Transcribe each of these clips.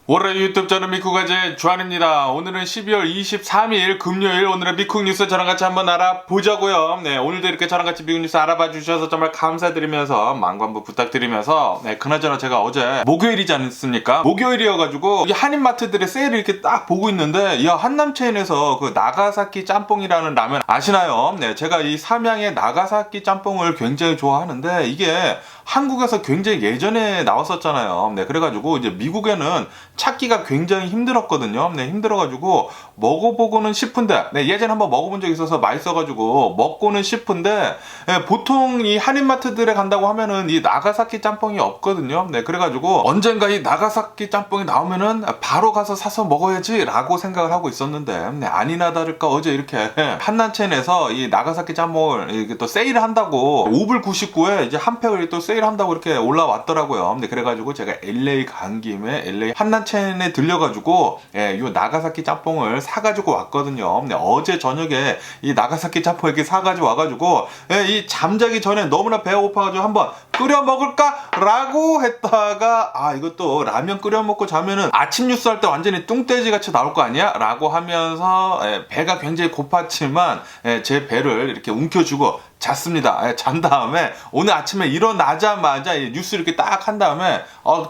월요일 유튜브 저는 미쿡아재 주한입니다. 오늘은 12월 23일 금요일, 오늘의 미쿡 뉴스 저랑 같이 한번 알아보자고요. 네, 오늘도 이렇게 저랑 같이 미국 뉴스 알아봐 주셔서 정말 감사드리면서 만관부 부탁드리면서, 네, 그나저나 제가 어제 목요일이지 않습니까? 목요일이어가지고 이 한인마트들의 세일을 이렇게 딱 보고 있는데, 야, 한남체인에서 그 나가사키 짬뽕이라는 라면 아시나요? 네, 제가 이 삼양의 나가사키 짬뽕을 굉장히 좋아하는데, 이게 한국에서 굉장히 예전에 나왔었잖아요. 네, 그래가지고 이제 미국에는 찾기가 굉장히 힘들었거든요. 네, 힘들어가지고 먹어보고는 싶은데, 네, 예전에 한번 먹어본 적이 있어서 맛있어가지고 먹고는 싶은데, 네, 보통 이 한인마트들에 간다고 하면은 이 나가사키 짬뽕이 없거든요. 네, 그래가지고 언젠가 이 나가사키 짬뽕이 나오면은 바로 가서 사서 먹어야지 라고 생각을 하고 있었는데, 네, 아니나 다를까 어제 이렇게 한남체인에서 이 나가사키 짬뽕을 이렇게 또 세일을 한다고 5불 99에 이제 한 팩을 또 세일 한다고 이렇게 올라왔더라고요. 네, 그래가지고 제가 LA 간 김에 LA 한남체인에 들려가지고, 예, 요 나가사키 짬뽕을 사가지고 왔거든요. 네, 어제 저녁에 이 나가사키 짬뽕 이렇게 사가지고 와가지고, 예, 이 잠자기 전에 너무나 배가 고파가지고 한번 끓여 먹을까? 라고 했다가, 아, 이것도 라면 끓여 먹고 자면은 아침 뉴스 할 때 완전히 뚱돼지 같이 나올 거 아니야? 라고 하면서, 예, 배가 굉장히 고팠지만, 예, 제 배를 이렇게 움켜쥐고 잤습니다. 예, 잔 다음에 오늘 아침에 일어나자마자 뉴스 이렇게 딱 한 다음에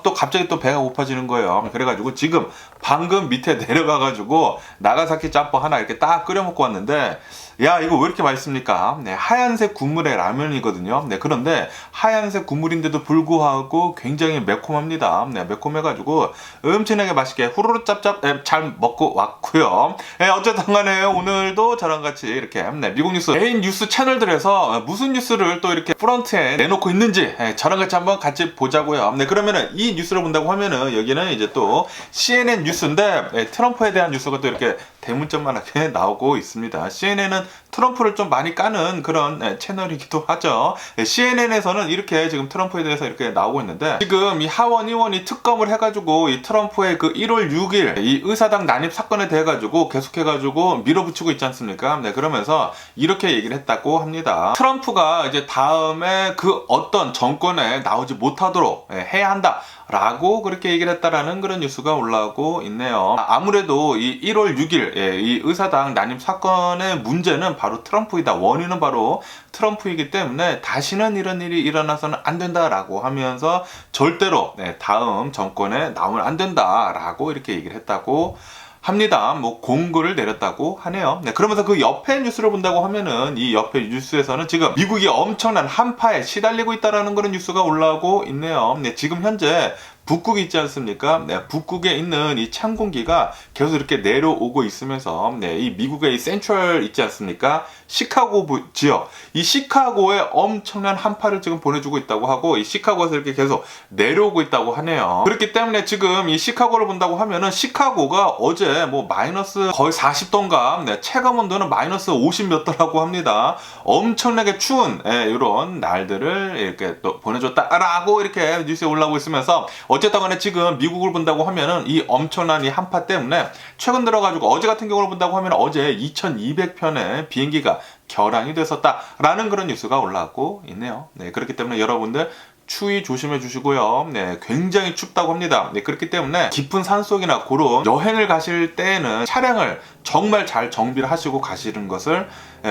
또 갑자기 또 배가 고파지는 거예요. 그래가지고 지금 방금 밑에 내려가가지고 나가사키 짬뽕 하나 이렇게 딱 끓여 먹고 왔는데, 야, 이거 왜 이렇게 맛있습니까? 네, 하얀색 국물의 라면이거든요. 네, 그런데 하얀색 국물인데도 불구하고 굉장히 매콤합니다. 네, 매콤해가지고 엄청나게 맛있게 후루룩 짭짭, 네, 잘 먹고 왔고요. 네, 어쨌든 간에 오늘도 저랑 같이 이렇게, 네, 미국 뉴스 메인 뉴스 채널들에서 무슨 뉴스를 또 이렇게 프런트에 내놓고 있는지, 네, 저랑 같이 한번 같이 보자고요. 네, 그러면은 이 뉴스를 본다고 하면은 여기는 이제 또 CNN 뉴스인데, 네, 트럼프에 대한 뉴스가 또 이렇게 대문짝만하게 나오고 있습니다. CNN은 트럼프를 좀 많이 까는 그런 채널이기도 하죠. CNN에서는 이렇게 지금 트럼프에 대해서 이렇게 나오고 있는데, 지금 이 하원 의원이 특검을 해가지고 이 트럼프의 그 1월 6일 이 의사당 난입 사건에 대해 가지고 계속해가지고 밀어붙이고 있지 않습니까? 네, 그러면서 이렇게 얘기를 했다고 합니다. 트럼프가 이제 다음에 그 어떤 정권에 나오지 못하도록 해야 한다 라고 그렇게 얘기를 했다라는 그런 뉴스가 올라오고 있네요. 아무래도 이 1월 6일 이 의사당 난입 사건의 문제는 바로 트럼프이다. 원인은 바로 트럼프이기 때문에 다시는 이런 일이 일어나서는 안 된다라고 하면서 절대로 다음 정권에 나오면 안 된다라고 이렇게 얘기를 했다고 합니다. 뭐 공고를 내렸다고 하네요. 네, 그러면서 그 옆에 뉴스를 본다고 하면은 이 옆에 뉴스에서는 지금 미국이 엄청난 한파에 시달리고 있다라는 그런 뉴스가 올라오고 있네요. 네, 지금 현재 북극이 있지 않습니까? 네, 북극에 있는 이 찬 공기가 계속 이렇게 내려오고 있으면서, 네, 이 미국의 이 센트럴 있지 않습니까? 시카고 지역, 이 시카고에 엄청난 한파를 지금 보내주고 있다고 하고, 이 시카고에서 이렇게 계속 내려오고 있다고 하네요. 그렇기 때문에 지금 이 시카고를 본다고 하면은 시카고가 어제 뭐 마이너스 거의 40도인가, 네, 체감 온도는 마이너스 50 몇 도라고 합니다. 엄청나게 추운 이런 날들을 이렇게 또 보내줬다라고 이렇게 뉴스에 올라오고 있으면서, 어쨌든 간에 지금 미국을 본다고 하면은 이 엄청난 이 한파 때문에 최근 들어가지고 어제 같은 경우를 본다고 하면 어제 2200편의 비행기가 결항이 됐었다라는 그런 뉴스가 올라오고 있네요. 네, 그렇기 때문에 여러분들 추위 조심해 주시고요. 네, 굉장히 춥다고 합니다. 네, 그렇기 때문에 깊은 산속이나 그런 여행을 가실 때에는 차량을 정말 잘 정비를 하시고 가시는 것을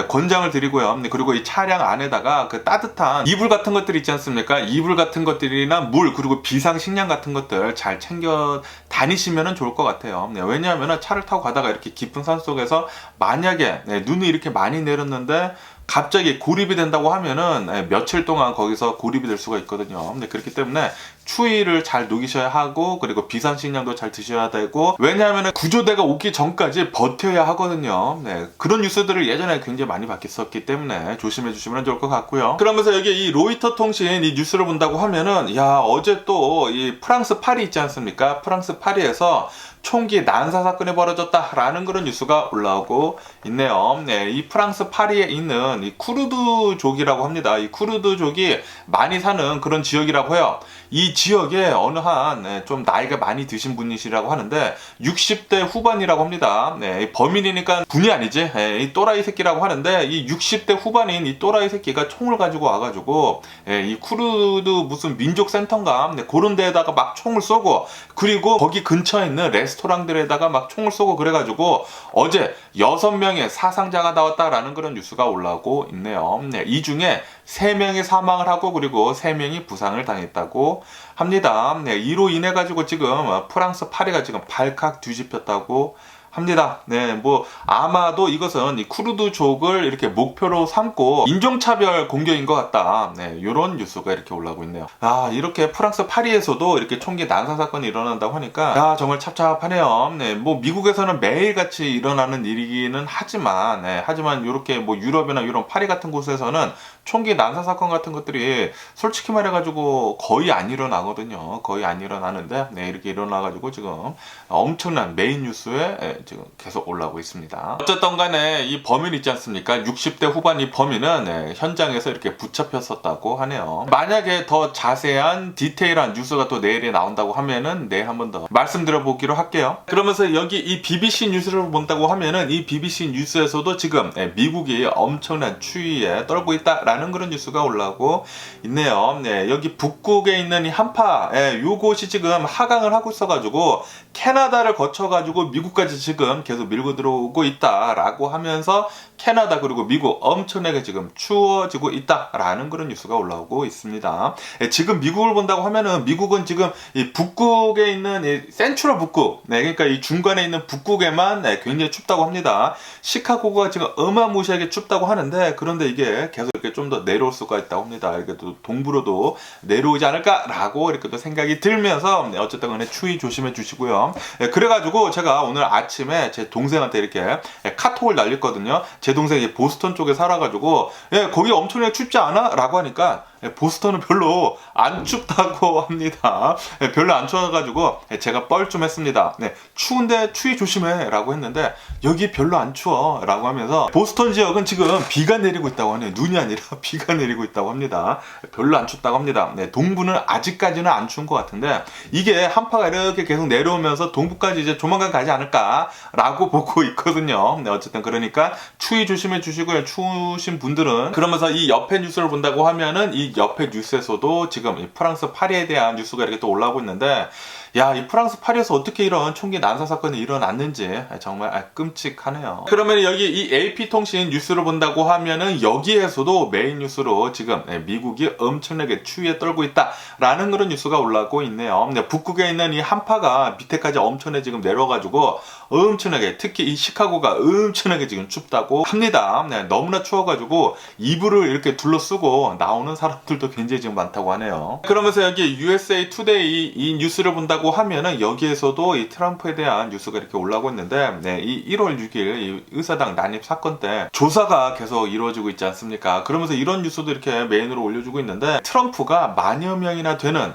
권장을 드리고요. 네, 그리고 이 차량 안에다가 그 따뜻한 이불 같은 것들 있지 않습니까? 이불 같은 것들이나 물, 그리고 비상식량 같은 것들 잘 챙겨 다니시면 좋을 것 같아요. 네, 왜냐하면 차를 타고 가다가 이렇게 깊은 산속에서 만약에 눈이 이렇게 많이 내렸는데 갑자기 고립이 된다고 하면은 며칠 동안 거기서 고립이 될 수가 있거든요. 네, 그렇기 때문에 추위를 잘 녹이셔야 하고, 그리고 비상식량도 잘 드셔야 되고, 왜냐하면 구조대가 오기 전까지 버텨야 하거든요. 네, 그런 뉴스들을 예전에 굉장히 많이 봤었기 때문에 조심해 주시면 좋을 것 같고요. 그러면서 여기 이 로이터 통신 이 뉴스를 본다고 하면은, 야, 어제 또 이 프랑스 파리 있지 않습니까? 프랑스 파리에서 총기 난사 사건이 벌어졌다라는 그런 뉴스가 올라오고 있네요. 네, 이 프랑스 파리에 있는 지역은 이 쿠르드족이라고 합니다. 이 쿠르드족이 많이 사는 그런 지역이라고 해요. 이 지역에 어느 한 좀 나이가 많이 드신 분이시라고 하는데 60대 후반이라고 합니다. 네, 범인이니까 분이 아니지. 이 또라이 새끼라고 하는데 이 60대 후반인 이 또라이 새끼가 총을 가지고 와가지고 이 쿠르드 무슨 민족센터인가 그런 데에다가 막 총을 쏘고, 그리고 거기 근처에 있는 레스토랑들에다가 막 총을 쏘고 그래가지고 어제 6명의 사상자가 나왔다라는 그런 뉴스가 올라오고 있네요. 네, 이 중에 3명이 사망을 하고 그리고 3명이 부상을 당했다고 합니다. 네, 이로 인해 가지고 지금 프랑스 파리가 지금 발칵 뒤집혔다고 합니다. 네, 뭐 아마도 이것은 이 쿠르드족을 이렇게 목표로 삼고 인종차별 공격인 것 같다. 네, 이런 뉴스가 이렇게 올라오고 있네요. 아, 이렇게 프랑스 파리에서도 이렇게 총기 난사 사건이 일어난다고 하니까 정말 찹찹하네요. 네, 뭐 미국에서는 매일같이 일어나는 일이기는 하지만, 하지만 이렇게 뭐 유럽이나 이런 파리 같은 곳에서는 총기 난사 사건 같은 것들이 솔직히 말해가지고 거의 안 일어나거든요. 거의 안 일어나는데, 이렇게 일어나가지고 지금 엄청난 메인 뉴스에 지금 계속 올라오고 있습니다. 어쨌든 간에 이 범인 있지 않습니까? 60대 후반 이 범인은 현장에서 이렇게 붙잡혔었다고 하네요. 만약에 더 자세한 디테일한 뉴스가 또 내일에 나온다고 하면은 내일 한 번 더 말씀드려보기로 할게요. 그러면서 여기 이 BBC 뉴스를 본다고 하면은 이 BBC 뉴스에서도 지금 미국이 엄청난 추위에 떨고 있다라는 그런 뉴스가 올라오고 있네요. 네, 여기 북극에 있는 이 한파, 요것이 지금 하강을 하고 있어가지고 캐나다를 거쳐가지고 미국까지 지금 계속 밀고 들어오고 있다라고 하면서 캐나다 그리고 미국 엄청나게 지금 추워지고 있다라는 그런 뉴스가 올라오고 있습니다. 지금 미국을 본다고 하면은 미국은 지금 이 북극에 있는 이 센트럴 북극, 그러니까 이 중간에 있는 북극에만 굉장히 춥다고 합니다. 시카고가 지금 어마무시하게 춥다고 하는데, 그런데 이게 계속 이렇게 좀 더 내려올 수가 있다고 합니다. 이렇게 또 동부로도 내려오지 않을까라고 이렇게 또 생각이 들면서 어쨌든 간에 추위 조심해 주시고요. 그래가지고 제가 오늘 아침에 제 동생한테 이렇게 카톡을 날렸거든요. 제 동생이 보스턴 쪽에 살아가지고 거기 엄청나게 춥지 않아? 라고 하니까 보스턴은 별로 안 춥다고 합니다. 별로 안 추워가지고 제가 뻘쭘했습니다. 추운데 추위 조심해 라고 했는데 여기 별로 안 추워 라고 하면서 보스턴 지역은 지금 비가 내리고 있다고 하네요. 눈이 아니라 비가 내리고 있다고 합니다. 별로 안 춥다고 합니다. 동부는 아직까지는 안 추운 것 같은데 이게 한파가 이렇게 계속 내려오면서 동부까지 이제 조만간 가지 않을까 라고 보고 있거든요. 어쨌든 그러니까 추위 조심해 주시고요. 추우신 분들은. 그러면서 이 옆에 뉴스를 본다고 하면은 이 옆에 뉴스에서도 지금 이 프랑스 파리에 대한 뉴스가 이렇게 또 올라오고 있는데, 야, 이 프랑스 파리에서 어떻게 이런 총기 난사 사건이 일어났는지 정말 끔찍하네요. 그러면 여기 이 AP통신 뉴스를 본다고 하면은 여기에서도 메인 뉴스로 지금 미국이 엄청나게 추위에 떨고 있다라는 그런 뉴스가 올라오고 있네요. 북극에 있는 이 한파가 밑에까지 엄청나게 지금 내려가지고 엄청나게, 특히 이 시카고가 엄청나게 지금 춥다고 합니다. 너무나 추워가지고 이불을 이렇게 둘러쓰고 나오는 사람들도 굉장히 지금 많다고 하네요. 그러면서 여기 USA 투데이 이 뉴스를 본다고 하면은 여기에서도 이 트럼프에 대한 뉴스가 이렇게 올라오고 있는데, 이 1월 6일 이 의사당 난입 사건 때 조사가 계속 이루어지고 있지 않습니까? 그러면서 이런 뉴스도 이렇게 메인으로 올려주고 있는데, 트럼프가 만여 명이나 되는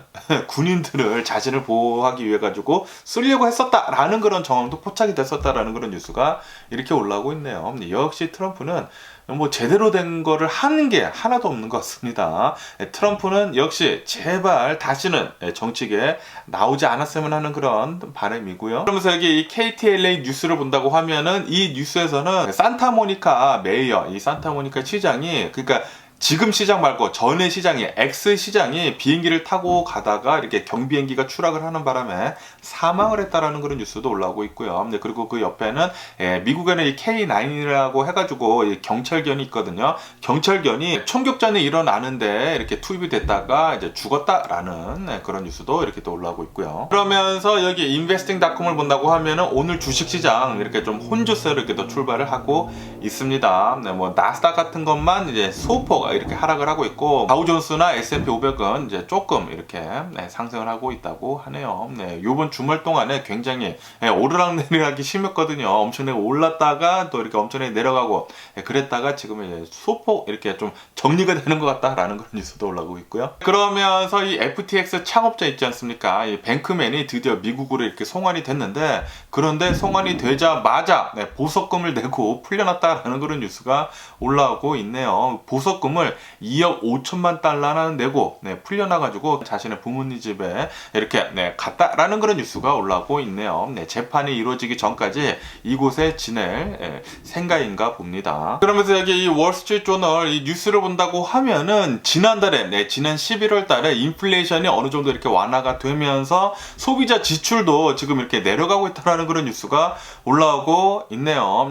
군인들을 자신을 보호하기 위해 가지고 쓰려고 했었다라는 그런 정황도 포착이 됐었다라는 그런 뉴스가 이렇게 올라오고 있네요. 역시 트럼프는 뭐 제대로 된 거를 하는 게 하나도 없는 것 같습니다. 트럼프는 역시 제발 다시는 정치계에 나오지 않았으면 하는 그런 바람이고요. 그러면서 여기 이 KTLA 뉴스를 본다고 하면은 이 뉴스에서는 산타모니카 메이어, 이 산타모니카 시장이, 그러니까 지금 시장 말고 전에 시장이, X 시장이 비행기를 타고 가다가 이렇게 경비행기가 추락을 하는 바람에 사망을 했다라는 그런 뉴스도 올라오고 있고요. 그리고 그 옆에는 미국에는 이 K9이라고 해가지고 이 경찰견이 있거든요. 경찰견이 총격전이 일어나는데 이렇게 투입이 됐다가 이제 죽었다라는 그런 뉴스도 이렇게 또 올라오고 있고요. 그러면서 여기 investing.com을 본다고 하면은 오늘 주식시장 이렇게 좀 혼조세로 이렇게 또 출발을 하고 있습니다. 뭐 나스닥 같은 것만 이제 소폭 계속 이렇게 하락을 하고 있고, 다우존스나 S&P 500은 이제 조금 이렇게 상승을 하고 있다고 하네요. 요번 주말 동안에 굉장히 오르락내리락이 심했거든요. 엄청나게 올랐다가 또 이렇게 엄청나게 내려가고 그랬다가 지금은 이제 소폭 이렇게 좀 정리가 되는 것 같다라는 그런 뉴스도 올라오고 있고요. 그러면서 이 FTX 창업자 있지 않습니까? 이 뱅크맨이 드디어 미국으로 이렇게 송환이 됐는데, 그런데 송환이 되자마자 보석금을 내고 풀려났다라는 그런 뉴스가 올라오고 있네요. 보석금을 2억 5천만 달러나 내고 풀려나가지고 자신의 부모님 집에 이렇게 갔다라는 그런 뉴스가 올라오고 있네요. 재판이 이루어지기 전까지 이곳에 지낼 생각인가 봅니다. 그러면서 여기 이 월스트리트 조널 이 뉴스를 본다고 하면은 지난달에 지난 11월 달에 인플레이션이 어느 정도 이렇게 완화가 되면서 소비자 지출도 지금 이렇게 내려가고 있다는 그런 뉴스가 올라오고 있네요.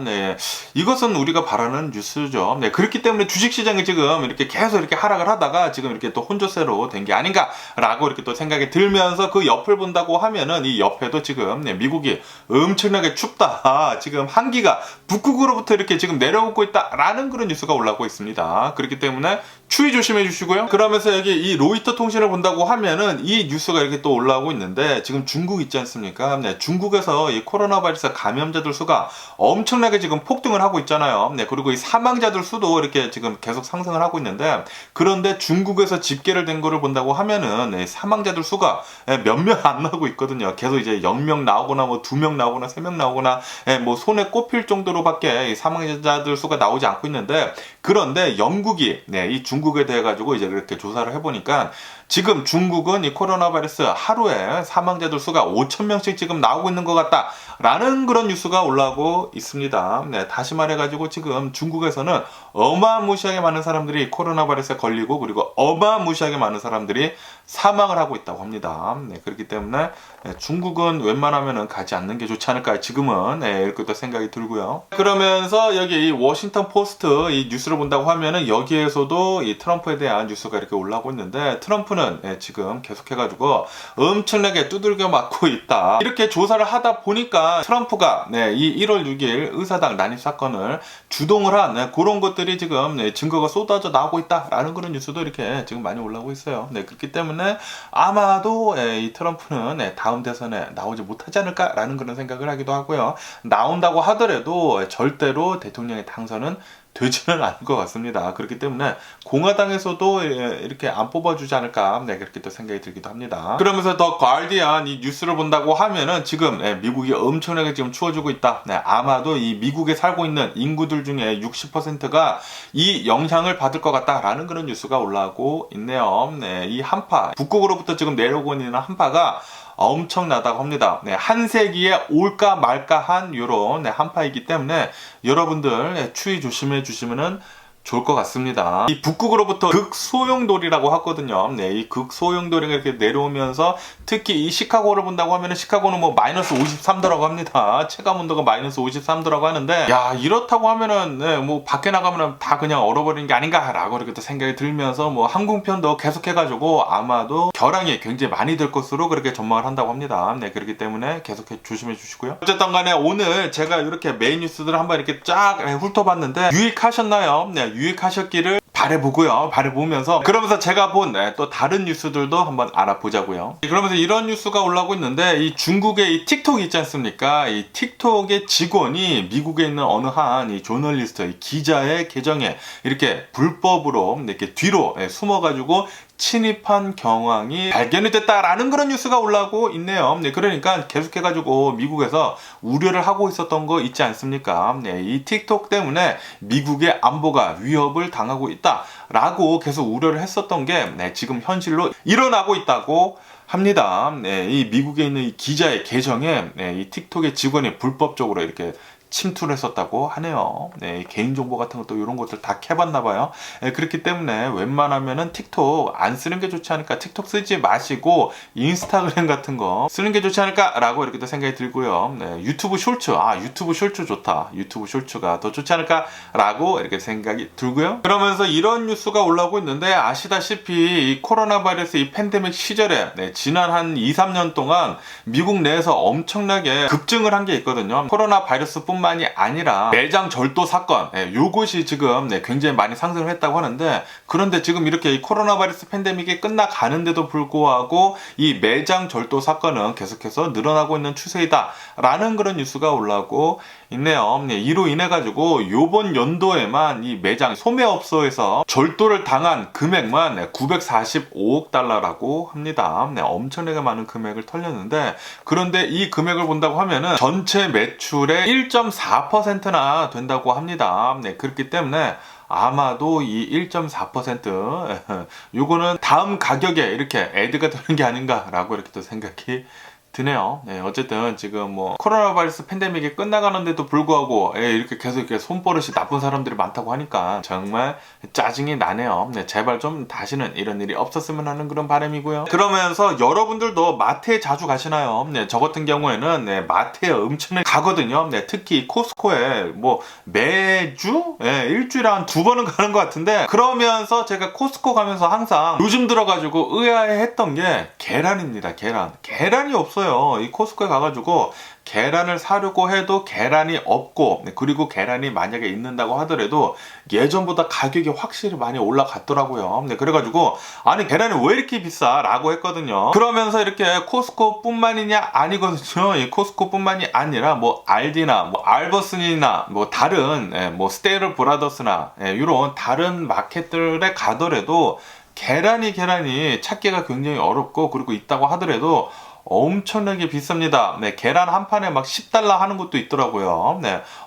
이것은 우리가 바라는 뉴스죠. 그렇기 때문에 주식시장이 지금 이렇게 계속 이렇게 하락을 하다가 지금 이렇게 또 혼조세로 된 게 아닌가라고 이렇게 또 생각이 들면서, 그 옆을 본다고 하면은 이 옆에도 지금 미국이 엄청나게 춥다, 지금 한기가 북극으로부터 이렇게 지금 내려오고 있다라는 그런 뉴스가 올라오고 있습니다. 그렇기 때문에 추위 조심해 주시고요. 그러면서 여기 이 로이터 통신을 본다고 하면은 이 뉴스가 이렇게 또 올라오고 있는데, 지금 중국 있지 않습니까? 중국에서 이 코로나 바이러스 감염자들 수가 엄청나게 지금 폭등을 하고 있잖아요. 그리고 이 사망자들 수도 이렇게 지금 계속 상승을 하고 있는데, 그런데 중국에서 집계를 된 거를 본다고 하면은 사망자들 수가 몇 명 안 나오고 있거든요. 계속 이제 0명 나오거나 뭐 2명 나오거나 3명 나오거나 뭐 손에 꼽힐 정도로밖에 사망자들 수가 나오지 않고 있는데, 그런데 영국이 이 중국에 대해 가지고 이제 이렇게 조사를 해보니까 지금 중국은 이 코로나 바이러스 하루에 사망자들 수가 5,000명씩 지금 나오고 있는 것 같다라는 그런 뉴스가 올라오고 있습니다. 다시 말해가지고 지금 중국에서는 어마무시하게 많은 사람들이 코로나 바이러스에 걸리고, 그리고 어마무시하게 많은 사람들이 사망을 하고 있다고 합니다. 그렇기 때문에 중국은 웬만하면은 가지 않는 게 좋지 않을까 지금은 이렇게 또 생각이 들고요. 그러면서 여기 이 워싱턴 포스트 이 뉴스를 본다고 하면은 여기에서도 이 트럼프에 대한 뉴스가 이렇게 올라오고 있는데, 트럼프는 지금 계속해가지고 엄청나게 두들겨 맞고 있다, 이렇게 조사를 하다 보니까 트럼프가 이 1월 6일 의사당 난입 사건을 주동을 한 그런 것들이 지금 증거가 쏟아져 나오고 있다라는 그런 뉴스도 이렇게 지금 많이 올라오고 있어요. 그렇기 때문에 아마도 이 트럼프는 다음 대선에 나오지 못하지 않을까라는 그런 생각을 하기도 하고요. 나온다고 하더라도 절대로 대통령의 당선은 되지는 않을 것 같습니다. 그렇기 때문에 공화당에서도 이렇게 안 뽑아주지 않을까 그렇게 또 생각이 들기도 합니다. 그러면서 더 가디언 이 뉴스를 본다고 하면은 지금 미국이 엄청나게 지금 추워지고 있다. 아마도 이 미국에 살고 있는 인구들 중에 60%가 이 영향을 받을 것 같다라는 그런 뉴스가 올라오고 있네요. 이 한파, 북극으로부터 지금 내려오고 있는 한파가 엄청나다고 합니다. 한 세기에 올까 말까 한 요런 한파이기 때문에 여러분들 추위 조심해 주시면은 좋을 것 같습니다. 이 북극으로부터 극소용돌이라고 하거든요. 이 극소용돌이가 이렇게 내려오면서 특히 이 시카고를 본다고 하면 시카고는 뭐 마이너스 53도라고 합니다. 체감 온도가 마이너스 53도라고 하는데, 야, 이렇다고 하면은 뭐 밖에 나가면은 다 그냥 얼어버리는 게 아닌가라고 이렇게 또 생각이 들면서, 뭐 항공편도 계속해가지고 아마도 결항이 굉장히 많이 될 것으로 그렇게 전망을 한다고 합니다. 그렇기 때문에 계속해 조심해 주시고요. 어쨌든 간에 오늘 제가 이렇게 메인 뉴스들을 한번 이렇게 쫙 훑어봤는데 유익하셨나요? 유익하셨기를 바라보고요. 바라보면서 그러면서 제가 본 또 다른 뉴스들도 한번 알아보자고요. 그러면서 이런 뉴스가 올라오고 있는데, 이 중국의 이 틱톡 있지 않습니까? 이 틱톡의 직원이 미국에 있는 어느 한 이 저널리스트, 이 기자의 계정에 이렇게 불법으로 이렇게 뒤로 숨어가지고 침입한 경황이 발견이 됐다라는 그런 뉴스가 올라오고 있네요. 그러니까 계속해가지고 미국에서 우려를 하고 있었던 거 있지 않습니까? 이 틱톡 때문에 미국의 안보가 위협을 당하고 있다라고 계속 우려를 했었던 게 지금 현실로 일어나고 있다고 합니다. 이 미국에 있는 이 기자의 계정에 이 틱톡의 직원이 불법적으로 이렇게 침투를 했었다고 하네요. 개인정보 같은 것도 이런 것들 다 캐봤나봐요. 그렇기 때문에 웬만하면은 틱톡 안 쓰는 게 좋지 않을까, 틱톡 쓰지 마시고 인스타그램 같은 거 쓰는 게 좋지 않을까라고 이렇게 또 생각이 들고요. 유튜브 쇼츠, 유튜브 쇼츠 좋다, 유튜브 쇼츠가 더 좋지 않을까라고 이렇게 생각이 들고요. 그러면서 이런 뉴스가 올라오고 있는데, 아시다시피 이 코로나 바이러스 이 팬데믹 시절에 지난 한 2, 3년 동안 미국 내에서 엄청나게 급증을 한 게 있거든요. 코로나 바이러스뿐만 뿐만이 아니라 매장 절도 사건, 요것이 지금 굉장히 많이 상승을 했다고 하는데, 그런데 지금 이렇게 이 코로나 바이러스 팬데믹이 끝나가는데도 불구하고 이 매장 절도 사건은 계속해서 늘어나고 있는 추세이다 라는 그런 뉴스가 올라오고 있네요. 이로 인해 가지고 요번 연도에만 이 매장 소매업소에서 절도를 당한 금액만 945억 달러라고 합니다. 엄청나게 많은 금액을 털렸는데, 그런데 이 금액을 본다고 하면은 전체 매출의 1.4%나 된다고 합니다. 그렇기 때문에 아마도 이 1.4% 요거는 다음 가격에 이렇게 애드가 되는 게 아닌가라고 이렇게 또 생각이 드네요. 어쨌든 지금 뭐 코로나 바이러스 팬데믹이 끝나가는데도 불구하고 이렇게 계속 이렇게 손버릇이 나쁜 사람들이 많다고 하니까 정말 짜증이 나네요. 제발 좀 다시는 이런 일이 없었으면 하는 그런 바람이고요. 그러면서 여러분들도 마트에 자주 가시나요? 저 같은 경우에는 마트에 엄청나게 가거든요. 특히 코스코에 뭐 매주 일주일에 한 2번은 가는 것 같은데, 그러면서 제가 코스코 가면서 항상 요즘 들어가지고 의아해했던 게 계란입니다. 계란이 없어요. 이 코스코에 가가지고 계란을 사려고 해도 계란이 없고, 그리고 계란이 만약에 있는다고 하더라도 예전보다 가격이 확실히 많이 올라갔더라고요. 그래가지고 아니 계란이 왜 이렇게 비싸? 라고 했거든요. 그러면서 이렇게 코스코 뿐만이냐? 아니거든요. 이 코스코 뿐만이 아니라 뭐 알디나 뭐 알버슨이나 뭐 다른 뭐 스테이럴 브라더스나 이런 다른 마켓들에 가더라도 계란이 찾기가 굉장히 어렵고, 그리고 있다고 하더라도 엄청나게 비쌉니다. 계란 한 판에 막 10달러 하는 것도 있더라고요.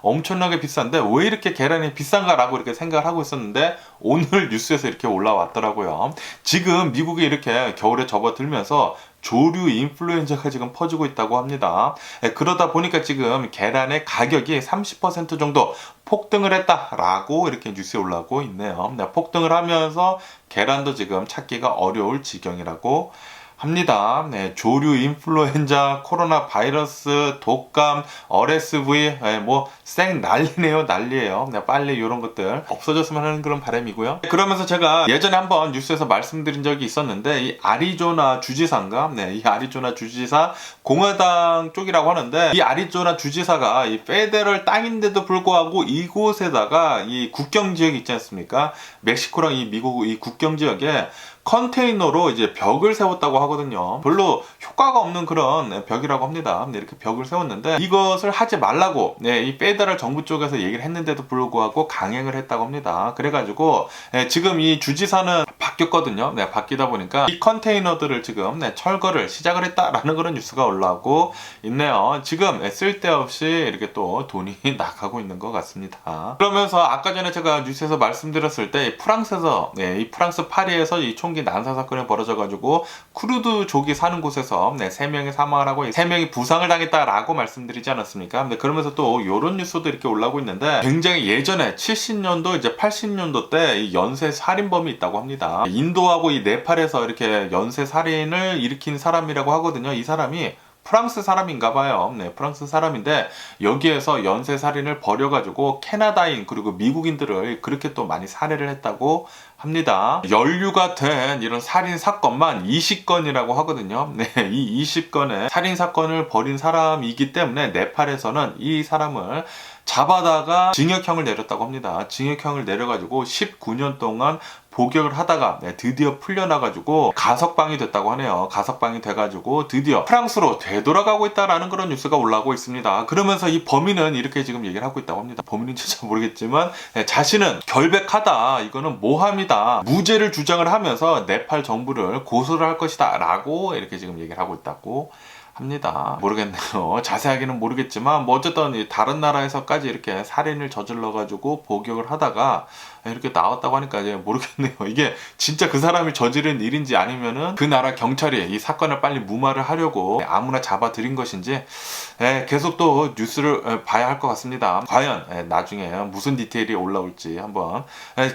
엄청나게 비싼데 왜 이렇게 계란이 비싼가라고 이렇게 생각을 하고 있었는데, 오늘 뉴스에서 이렇게 올라왔더라고요. 지금 미국이 이렇게 겨울에 접어들면서 조류 인플루엔자가 지금 퍼지고 있다고 합니다. 그러다 보니까 지금 계란의 가격이 30% 정도 폭등을 했다라고 이렇게 뉴스에 올라오고 있네요. 폭등을 하면서 계란도 지금 찾기가 어려울 지경이라고 합니다. 조류 인플루엔자, 코로나 바이러스, 독감, RSV, 생 난리네요. 난리예요. 빨리 이런 것들 없어졌으면 하는 그런 바람이고요. 그러면서 제가 예전에 한번 뉴스에서 말씀드린 적이 있었는데, 이 아리조나 주지사인가? 이 아리조나 주지사 공화당 쪽이라고 하는데, 이 아리조나 주지사가 이 페데럴 땅인데도 불구하고 이곳에다가 이 국경 지역이 있지 않습니까? 멕시코랑 이 미국 이 국경 지역에 컨테이너로 이제 벽을 세웠다고 하거든요. 별로 효과가 없는 그런 벽이라고 합니다. 이렇게 벽을 세웠는데 이것을 하지 말라고 이 페더럴 정부 쪽에서 얘기를 했는데도 불구하고 강행을 했다고 합니다. 그래가지고 지금 이 주지사는 바뀌었거든요. 바뀌다 보니까 이 컨테이너들을 지금 철거를 시작을 했다라는 그런 뉴스가 올라오고 있네요. 지금 쓸데없이 이렇게 또 돈이 나가고 있는 것 같습니다. 그러면서 아까 전에 제가 뉴스에서 말씀드렸을 때 프랑스에서 이 프랑스 파리에서 이 총기 난사 사건이 벌어져가지고 쿠르드족이 사는 곳에서 3명이 사망을 하고 3명이 부상을 당했다라고 말씀드리지 않았습니까? 그러면서 또 이런 뉴스도 이렇게 올라오고 있는데, 굉장히 예전에 70년도 이제 80년도 때 이 연쇄 살인범이 있다고 합니다. 인도하고 이 네팔에서 이렇게 연쇄 살인을 일으킨 사람이라고 하거든요. 이 사람이 프랑스 사람인가 봐요. 프랑스 사람인데 여기에서 연쇄살인을 벌여가지고 캐나다인 그리고 미국인들을 그렇게 또 많이 살해를 했다고 합니다. 연루가 된 이런 살인 사건만 20건이라고 하거든요. 이 20건의 살인 사건을 벌인 사람이기 때문에 네팔에서는 이 사람을 잡아다가 징역형을 내렸다고 합니다. 징역형을 내려가지고 19년 동안 복역을 하다가 드디어 풀려나가지고 가석방이 됐다고 하네요. 가석방이 돼가지고 드디어 프랑스로 되돌아가고 있다라는 그런 뉴스가 올라오고 있습니다. 그러면서 이 범인은 이렇게 지금 얘기를 하고 있다고 합니다. 범인인지 잘 모르겠지만 자신은 결백하다, 이거는 모함이다, 무죄를 주장을 하면서 네팔 정부를 고소를 할 것이다 라고 이렇게 지금 얘기를 하고 있다고 합니다. 모르겠네요. 자세하게는 모르겠지만 뭐 어쨌든 다른 나라에서까지 이렇게 살인을 저질러 가지고 복역을 하다가 이렇게 나왔다고 하니까 이제 모르겠네요. 이게 진짜 그 사람이 저지른 일인지 아니면은 그 나라 경찰이 이 사건을 빨리 무마를 하려고 아무나 잡아들인 것인지 계속 또 뉴스를 봐야 할 것 같습니다. 과연 나중에 무슨 디테일이 올라올지 한번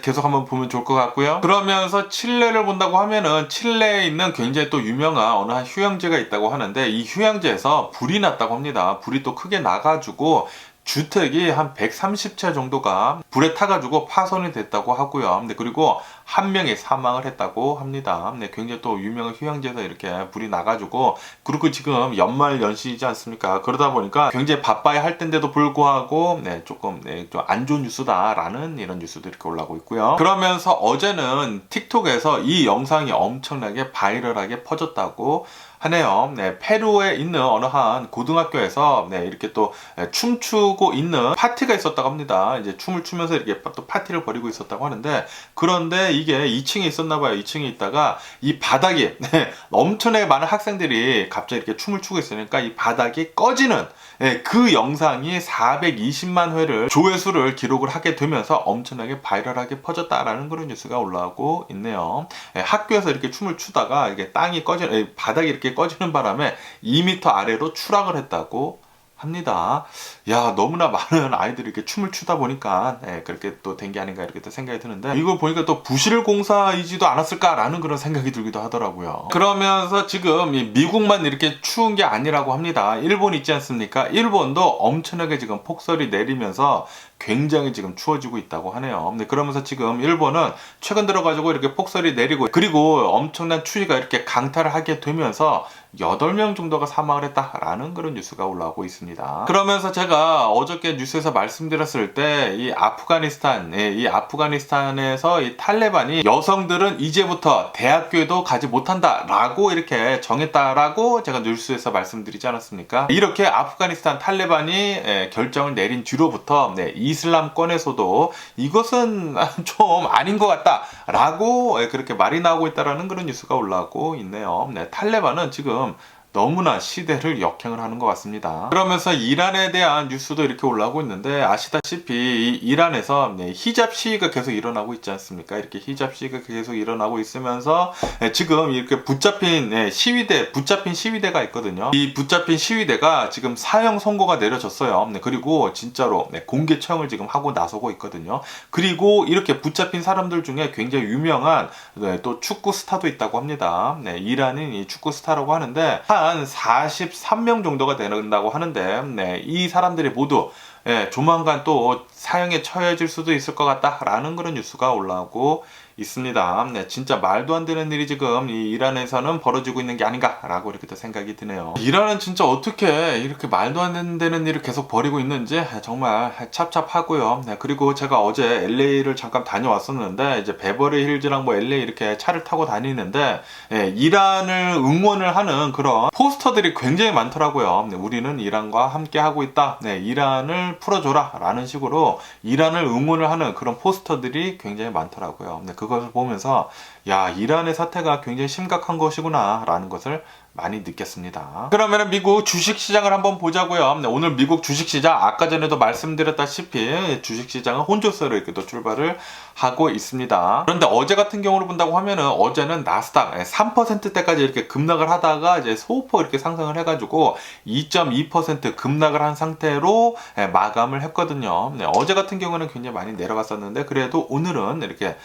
계속 한번 보면 좋을 것 같고요. 그러면서 칠레를 본다고 하면은 칠레에 있는 굉장히 또 유명한 어느 한 휴양지가 있다고 하는데, 이 휴양지에서 불이 났다고 합니다. 불이 또 크게 나가지고 주택이 한 130채 정도가 불에 타가지고 파손이 됐다고 하고요. 그리고 한 명이 사망을 했다고 합니다. 네, 굉장히 또 유명한 휴양지에서 이렇게 불이 나가지고, 그리고 지금 연말 연시이지 않습니까? 그러다 보니까 굉장히 바빠야 할 텐데도 불구하고 네, 조금 좀 안 좋은 뉴스다라는 이런 뉴스도 이렇게 올라오고 있고요. 그러면서 어제는 틱톡에서 이 영상이 엄청나게 바이럴하게 퍼졌다고 하네요. 네, 페루에 있는 어느 한 고등학교에서 네, 이렇게 또 춤추고 있는 파티가 있었다고 합니다. 이제 춤을 추면서 이렇게 또 파티를 벌이고 있었다고 하는데, 그런데 이게 2층에 있었나 봐요. 2층에 있다가 이 바닥이 네, 엄청나게 많은 학생들이 갑자기 이렇게 춤을 추고 있으니까 이 바닥이 꺼지는 네, 그 영상이 420만 회를 조회수를 기록을 하게 되면서 엄청나게 바이럴하게 퍼졌다라는 그런 뉴스가 올라오고 있네요. 네, 학교에서 이렇게 춤을 추다가 이게 땅이 꺼지는 바닥이 이렇게 꺼지는 바람에 2m 아래로 추락을 했다고 합니다. 야, 너무나 많은 아이들이 이렇게 춤을 추다 보니까 네, 그렇게 또 된 게 아닌가 이렇게 또 생각이 드는데, 이걸 보니까 또 부실 공사이지도 않았을까라는 그런 생각이 들기도 하더라고요. 그러면서 지금 이 미국만 이렇게 추운 게 아니라고 합니다. 일본 있지 않습니까? 일본도 엄청나게 지금 폭설이 내리면서 굉장히 지금 추워지고 있다고 하네요. 네, 그러면서 지금 일본은 최근 들어가지고 이렇게 폭설이 내리고, 그리고 엄청난 추위가 이렇게 강타를 하게 되면서 8명 정도가 사망을 했다라는 그런 뉴스가 올라오고 있습니다. 그러면서 제가 어저께 뉴스에서 말씀드렸을 때 이 아프가니스탄, 이 아프가니스탄에서 이 탈레반이 여성들은 이제부터 대학교에도 가지 못한다라고 이렇게 정했다라고 제가 뉴스에서 말씀드리지 않았습니까? 이렇게 아프가니스탄 탈레반이 결정을 내린 뒤로부터 이슬람권에서도 이것은 좀 아닌 것 같다라고 그렇게 말이 나오고 있다라는 그런 뉴스가 올라오고 있네요. 네, 탈레반은 지금 너무나 시대를 역행을 하는 것 같습니다. 그러면서 이란에 대한 뉴스도 이렇게 올라오고 있는데, 아시다시피 이 이란에서 히잡 시위가 계속 일어나고 있지 않습니까? 이렇게 히잡 시위가 계속 일어나고 있으면서 지금 이렇게 붙잡힌 시위대가 있거든요. 이 붙잡힌 시위대가 지금 사형 선고가 내려졌어요. 그리고 진짜로 공개 처형을 지금 하고 나서고 있거든요. 그리고 이렇게 붙잡힌 사람들 중에 굉장히 유명한 또 축구 스타도 있다고 합니다. 이란인 이 축구 스타라고 하는데 한 43명 정도가 된다고 하는데, 이 사람들이 모두 조만간 또 사형에 처해질 수도 있을 것 같다라는 그런 뉴스가 올라오고 있습니다. 네, 진짜 말도 안 되는 일이 지금 이 이란에서는 벌어지고 있는 게 아닌가라고 이렇게 또 생각이 드네요. 이란은 진짜 어떻게 이렇게 말도 안 되는 일을 계속 벌이고 있는지 정말 찹찹하고요. 네, 그리고 제가 어제 LA를 잠깐 다녀왔었는데, 이제 베버리 힐즈랑 뭐 LA 이렇게 차를 타고 다니는데 이란을 응원을 하는 그런 포스터들이 굉장히 많더라고요. 네, 우리는 이란과 함께 하고 있다. 네, 이란을 풀어줘라 라는 식으로 이란을 응원을 하는 그런 포스터들이 굉장히 많더라고요. 네, 그것을 보면서 야, 이란의 사태가 굉장히 심각한 것이구나 라는 것을 많이 느꼈습니다. 그러면 미국 주식시장을 한번 보자고요. 네, 오늘 미국 주식시장 아까 전에도 말씀드렸다시피 주식시장은 혼조세로 이렇게 또 출발을 하고 있습니다. 그런데 어제 같은 경우를 본다고 하면은, 어제는 나스닥 3%대까지 이렇게 급락을 하다가 이제 소폭 이렇게 상승을 해가지고 2.2% 급락을 한 상태로 마감을 했거든요. 네, 어제 같은 경우는 굉장히 많이 내려갔었는데, 그래도 오늘은 이렇게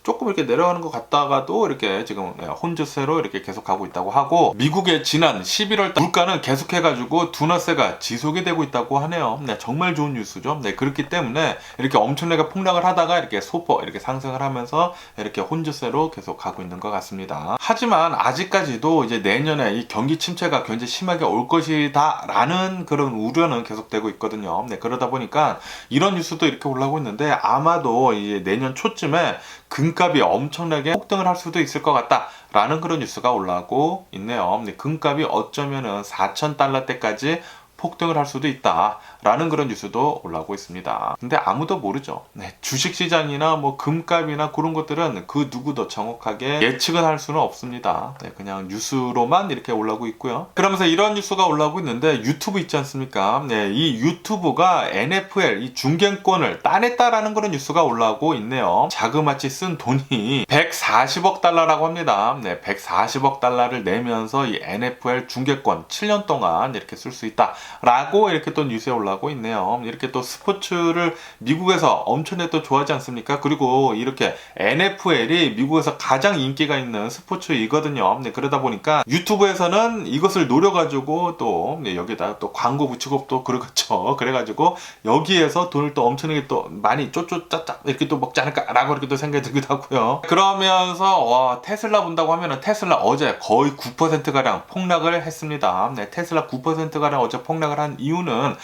조금 이렇게 내려가는 것 같다가도 이렇게 지금 혼조세로 이렇게 계속 가고 있다고 하고, 미국의 지난 11월 달 물가는 계속해가지고 둔화세가 지속이 되고 있다고 하네요. 네, 정말 좋은 뉴스죠. 네, 그렇기 때문에 이렇게 엄청나게 폭락을 하다가 이렇게 소폭 이렇게 상승을 하면서 이렇게 혼조세로 계속 가고 있는 것 같습니다. 하지만 아직까지도 이제 내년에 이 경기 침체가 굉장히 심하게 올 것이다 라는 그런 우려는 계속되고 있거든요. 네, 그러다 보니까 이런 뉴스도 이렇게 올라오고 있는데, 아마도 이제 내년 초쯤에 금값이 엄청나게 폭등을 할 수도 있을 것 같다 라는 그런 뉴스가 올라오고 있네요. 네, 금값이 어쩌면은 4,000달러대까지 폭등을 할 수도 있다 라는 그런 뉴스도 올라오고 있습니다. 근데 아무도 모르죠. 네, 주식시장이나 뭐 금값이나 그런 것들은 그 누구도 정확하게 예측은 할 수는 없습니다. 네, 그냥 뉴스로만 이렇게 올라오고 있고요. 그러면서 이런 뉴스가 올라오고 있는데, 유튜브 있지 않습니까? 네, 이 유튜브가 NFL 이 중계권을 따냈다라는 그런 뉴스가 올라오고 있네요. 자그마치 쓴 돈이 140억 달러라고 합니다. 네, 140억 달러를 내면서 이 NFL 중계권 7년 동안 이렇게 쓸 수 있다 라고 이렇게 또 뉴스에 올라오고 올라오고 있네요. 이렇게 또 스포츠를 미국에서 엄청나게 또 좋아하지 않습니까? 그리고 이렇게 NFL이 미국에서 가장 인기가 있는 스포츠이거든요. 네, 그러다 보니까 유튜브에서는 이것을 노려가지고 또 여기다 또 광고 붙이고 또 그러겠죠. 그래가지고 여기에서 돈을 또 엄청나게 또 많이 쪼쪼짜짜 이렇게 또 먹지 않을까라고 이렇게 또 생각이 들기도 하고요. 그러면서 테슬라 본다고 하면은 테슬라 어제 거의 9%가량 폭락을 했습니다. 네, 테슬라 9%가량 어제 폭락을 한 이유는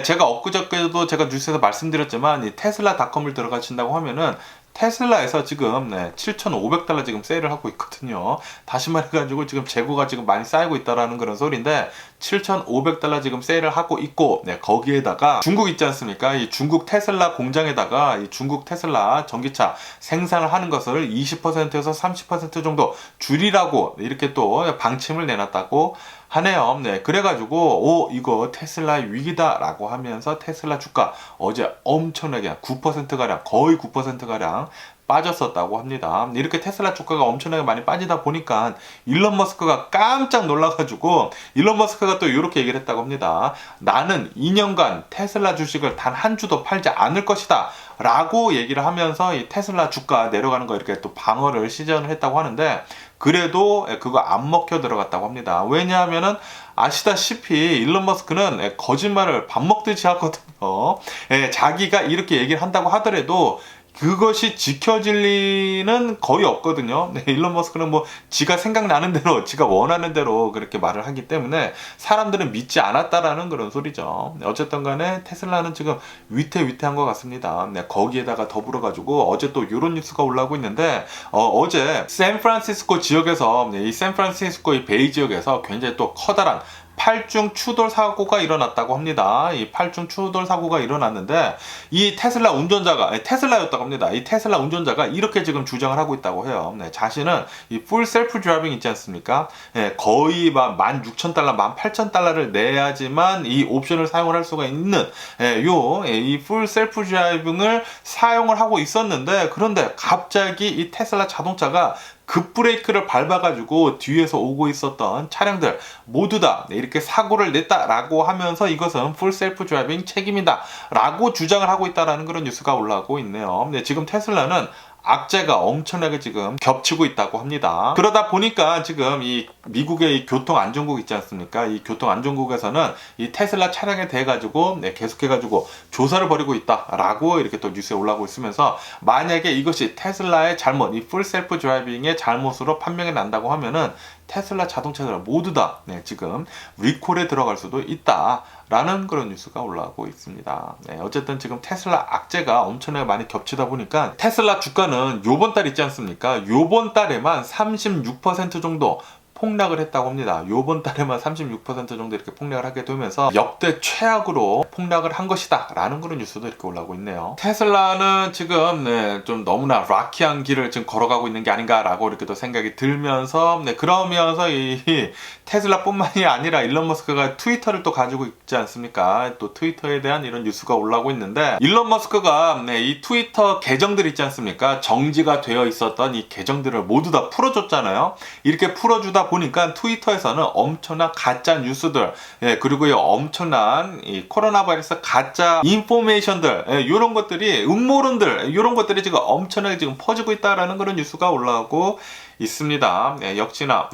제가 엊그저께도 제가 뉴스에서 말씀드렸지만 이 테슬라닷컴을 들어가신다고 하면은 테슬라에서 지금 7,500달러 지금 세일을 하고 있거든요. 다시 말해가지고 지금 재고가 지금 많이 쌓이고 있다라는 그런 소리인데 7,500달러 지금 세일을 하고 있고 거기에다가 중국 있지 않습니까? 이 중국 테슬라 공장에다가 이 중국 테슬라 전기차 생산을 하는 것을 20%에서 30% 정도 줄이라고 이렇게 또 방침을 내놨다고 하네요. 네, 그래가지고 이거 테슬라의 위기다라고 하면서 테슬라 주가 어제 엄청나게 9%가량 거의 9%가량 빠졌었다고 합니다. 이렇게 테슬라 주가가 엄청나게 많이 빠지다 보니까 일론 머스크가 깜짝 놀라가지고 일론 머스크가 또 이렇게 얘기를 했다고 합니다. 나는 2년간 테슬라 주식을 단 한 주도 팔지 않을 것이다 라고 얘기를 하면서 이 테슬라 주가 내려가는 거 이렇게 또 방어를 시전을 했다고 하는데 그래도 그거 안 먹혀 들어갔다고 합니다. 왜냐하면은 아시다시피 일론 머스크는 거짓말을 밥 먹듯이 하거든요. 자기가 이렇게 얘기를 한다고 하더라도 그것이 지켜질 리는 거의 없거든요. 일론 머스크는 뭐 지가 생각나는 대로 지가 원하는 대로 그렇게 말을 하기 때문에 사람들은 믿지 않았다라는 그런 소리죠. 어쨌든 간에 테슬라는 지금 위태위태한 것 같습니다. 거기에다가 더불어 가지고 어제 또 이런 뉴스가 올라오고 있는데 어제 샌프란시스코 지역에서 이 샌프란시스코의 베이 지역에서 굉장히 또 커다란 8중 추돌 사고가 일어났다고 합니다. 이 8중 추돌 사고가 일어났는데 이 테슬라 운전자가 테슬라였다고 합니다. 이 테슬라 운전자가 이렇게 지금 주장을 하고 있다고 해요. 자신은 이 풀 셀프 드라이빙 있지 않습니까? 거의 16,000달러, 18,000달러를 내야지만 이 옵션을 사용을 할 수가 있는 이 풀 셀프 드라이빙을 사용을 하고 있었는데 그런데 갑자기 이 테슬라 자동차가 급브레이크를 밟아가지고 뒤에서 오고 있었던 차량들 모두 다 이렇게 사고를 냈다라고 하면서 이것은 풀 셀프 드라이빙 책임이다 라고 주장을 하고 있다라는 그런 뉴스가 올라오고 있네요. 지금 테슬라는 악재가 엄청나게 지금 겹치고 있다고 합니다. 그러다 보니까 지금 이 미국의 이 교통안전국 있지 않습니까? 이 교통안전국에서는 이 테슬라 차량에 대해 가지고 계속해 가지고 조사를 벌이고 있다라고 이렇게 또 뉴스에 올라오고 있으면서 만약에 이것이 테슬라의 잘못, 이 풀 셀프 드라이빙의 잘못으로 판명이 난다고 하면은 테슬라 자동차들 모두 다 지금 리콜에 들어갈 수도 있다라는 그런 뉴스가 올라오고 있습니다. 어쨌든 지금 테슬라 악재가 엄청나게 많이 겹치다 보니까 테슬라 주가는 요번 달 있지 않습니까? 요번 달에만 36% 정도 폭락을 했다고 합니다. 요번 달에만 36% 정도 이렇게 폭락을 하게 되면서 역대 최악으로 폭락을 한 것이다 라는 그런 뉴스도 이렇게 올라오고 있네요. 테슬라는 지금 좀 너무나 락키한 길을 지금 걸어가고 있는 게 아닌가 라고 이렇게 또 생각이 들면서 그러면서 이 테슬라뿐만이 아니라 일론 머스크가 트위터를 또 가지고 있지 않습니까? 또 트위터에 대한 이런 뉴스가 올라오고 있는데 일론 머스크가 이 트위터 계정들 있지 않습니까? 정지가 되어 있었던 이 계정들을 모두 다 풀어줬잖아요. 이렇게 풀어주다 보니까 트위터에서는 엄청난 가짜 뉴스들 그리고 엄청난 이 코로나 바이러스 가짜 인포메이션들 이런 것들이 음모론들 이런 것들이 지금 엄청나게 지금 퍼지고 있다라는 그런 뉴스가 올라오고 있습니다. 역시나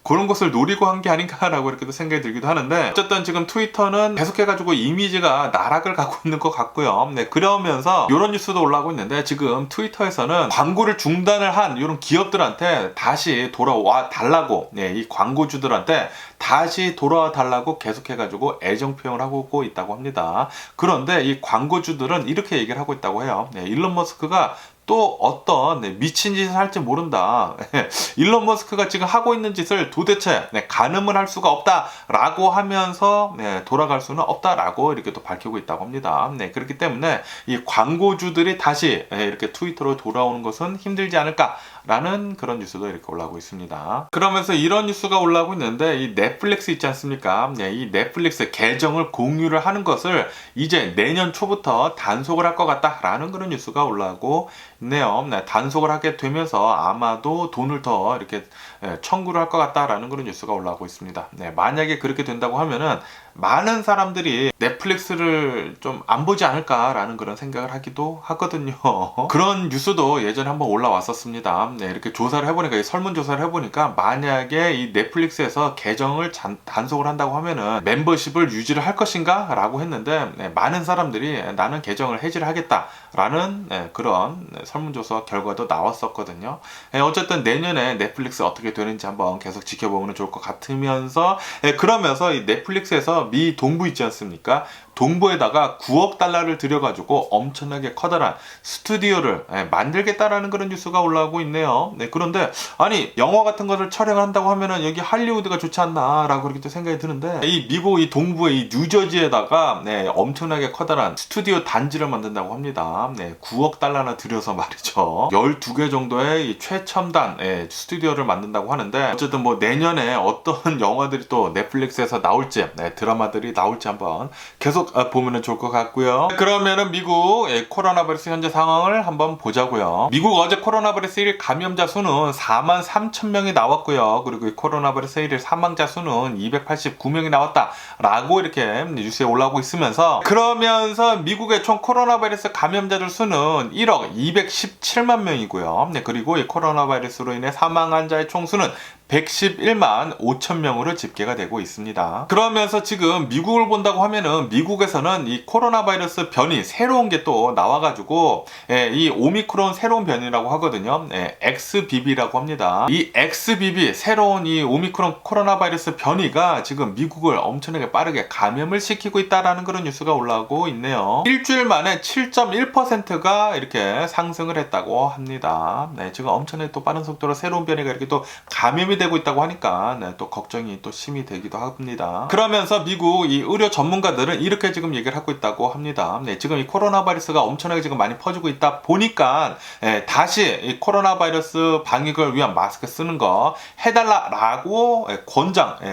그런 것을 노리고 한 게 아닌가라고 이렇게도 생각이 들기도 하는데 어쨌든 지금 트위터는 계속해가지고 이미지가 나락을 가고 있는 것 같고요. 그러면서 이런 뉴스도 올라오고 있는데 지금 트위터에서는 광고를 중단을 한 이런 기업들한테 다시 돌아와 달라고 이 광고주들한테 다시 돌아와 달라고 계속해가지고 애정 표현을 하고 있다고 합니다. 그런데 이 광고주들은 이렇게 얘기를 하고 있다고 해요. 일론 머스크가 또 어떤 미친 짓을 할지 모른다. 일론 머스크가 지금 하고 있는 짓을 도대체 가늠을 할 수가 없다라고 하면서 돌아갈 수는 없다라고 이렇게 또 밝히고 있다고 합니다. 그렇기 때문에 이 광고주들이 다시 이렇게 트위터로 돌아오는 것은 힘들지 않을까 라는 그런 뉴스도 이렇게 올라오고 있습니다. 그러면서 이런 뉴스가 올라오고 있는데 이 넷플릭스 있지 않습니까? 네, 이 넷플릭스 계정을 공유를 하는 것을 이제 내년 초부터 단속을 할 것 같다라는 그런 뉴스가 올라오고 있네요. 네, 단속을 하게 되면서 아마도 돈을 더 이렇게 청구를 할 것 같다라는 그런 뉴스가 올라오고 있습니다. 네, 만약에 그렇게 된다고 하면은 많은 사람들이 넷플릭스를 좀 안 보지 않을까라는 그런 생각을 하기도 하거든요. 그런 뉴스도 예전에 한번 올라왔었습니다. 네, 이렇게 조사를 해보니까, 이 설문조사를 해보니까 만약에 이 넷플릭스에서 계정을 단속을 한다고 하면은 멤버십을 유지를 할 것인가? 라고 했는데 네, 많은 사람들이 나는 계정을 해지를 하겠다라는 그런 설문조사 결과도 나왔었거든요. 어쨌든 내년에 넷플릭스 어떻게 되는지 한번 계속 지켜보면 좋을 것 같으면서 그러면서 이 넷플릭스에서 미 동부 있지 않습니까? 동부에다가 9억 달러를 들여가지고 엄청나게 커다란 스튜디오를 만들겠다라는 그런 뉴스가 올라오고 있네요. 네, 그런데 아니 영화 같은 것을 촬영을 한다고 하면은 여기 할리우드가 좋지 않나 라고 그렇게 또 생각이 드는데 이 미국 이 동부의 이 뉴저지에다가 엄청나게 커다란 스튜디오 단지를 만든다고 합니다. 9억 달러나 들여서 말이죠. 12개 정도의 이 최첨단 스튜디오를 만든다고 하는데 어쨌든 뭐 내년에 어떤 영화들이 또 넷플릭스에서 나올지 드라마들이 나올지 한번 계속 보면은 좋을 것 같고요. 그러면은 미국 코로나 바이러스 현재 상황을 한번 보자고요. 미국 어제 코로나 바이러스 1일 감염자 수는 43,000명이 나왔고요. 그리고 이 코로나 바이러스 1일 사망자 수는 289명이 나왔다라고 이렇게 뉴스에 올라오고 있으면서 그러면서 미국의 총 코로나 바이러스 감염자들 수는 1억 217만 명이고요. 그리고 이 코로나 바이러스로 인해 사망한 자의 총수는 111만 5천 명으로 집계가 되고 있습니다. 그러면서 지금 미국을 본다고 하면은 미국에서는 이 코로나 바이러스 변이 새로운 게 또 나와가지고 이 오미크론 새로운 변이라고 하거든요. XBB라고 합니다. 이 XBB 새로운 이 오미크론 코로나 바이러스 변이가 지금 미국을 엄청나게 빠르게 감염을 시키고 있다라는 그런 뉴스가 올라오고 있네요. 일주일 만에 7.1%가 이렇게 상승을 했다고 합니다. 지금 엄청나게 또 빠른 속도로 새로운 변이가 이렇게 또 감염이 되고 있다고 하니까 또 걱정이 또 심이 되기도 합니다. 그러면서 미국 이 의료 전문가들은 이렇게 지금 얘기를 하고 있다고 합니다. 지금 이 코로나 바이러스가 엄청나게 지금 많이 퍼지고 있다 보니까 다시 이 코로나 바이러스 방역을 위한 마스크 쓰는 거 해달라라고